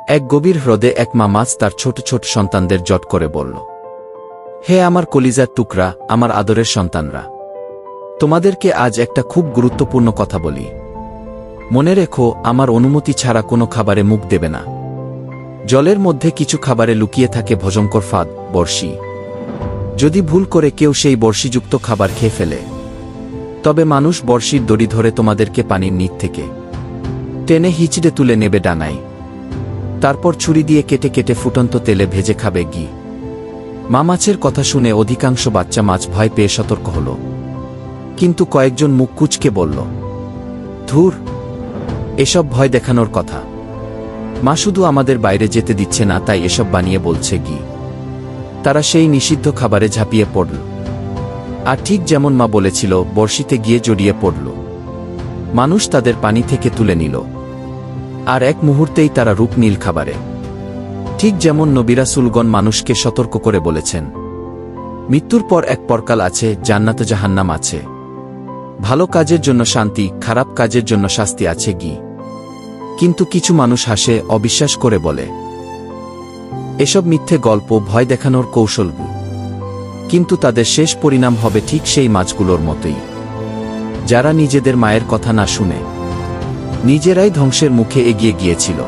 এক গভীর হ্রদে এক মা মাছ তার ছোট ছোট সন্তানদের জট করে বলল, হে আমার কলিজার টুকরা, আমার আদরের সন্তানরা, তোমাদেরকে আজ একটা খুব গুরুত্বপূর্ণ কথা বলি। মনে রেখো, আমার অনুমতি ছাড়া কোনো খাবারে মুখ দেবে না। জলের মধ্যে কিছু খাবারে লুকিয়ে থাকে ভয়ঙ্কর ফাঁদ, বড়শি। যদি ভুল করে কেউ সেই বড়শিযুক্ত খাবার খেয়ে ফেলে, তবে মানুষ বড়শির দড়ি ধরে তোমাদেরকে পানির নিচ থেকে টেনে হিঁচড়ে তুলে নেবে ডাঙায়। তারপর ছুরি দিয়ে কেটে কেটে ফুটন্ত তেলে ভেজে খাবে ঘি। মা মাছের কথা শুনে অধিকাংশ বাচ্চা মাছ ভয় পেয়ে সতর্ক হল, কিন্তু কয়েকজন মুখ কুঁচকে বলল, ধুর, এসব ভয় দেখানোর কথা। মা শুধু আমাদের বাইরে যেতে দিচ্ছে না, তাই এসব বানিয়ে বলছে ঘি। তারা সেই নিষিদ্ধ খাবারে ঝাঁপিয়ে পড়ল, আর ঠিক যেমন মা বলেছিল, বড়শিতে গিয়ে জড়িয়ে পড়ল। মানুষ তাদের পানি থেকে তুলে নিল, আর এক মুহূর্তেই তারা রূপ নীল খাবারে। ঠিক যেমন নবী রাসূলগণ মানুষকে সতর্ক করে বলেছেন, মৃত্যুর পর এক পরকাল আছে, জান্নাত জাহান্নাম আছে, ভালো কাজের জন্য শান্তি, খারাপ কাজের জন্য শাস্তি আছে ঘি। কিন্তু কিছু মানুষ হাসে, অবিশ্বাস করে বলে, এসব মিথ্যে গল্প, ভয় দেখানোর কৌশল। কিন্তু তাদের শেষ পরিণাম হবে ঠিক সেই মাছগুলোর মতোই, যারা নিজেদের মায়ের কথা না শুনে নিজেরাই ধ্বংসের মুখে এগিয়ে গিয়েছিল।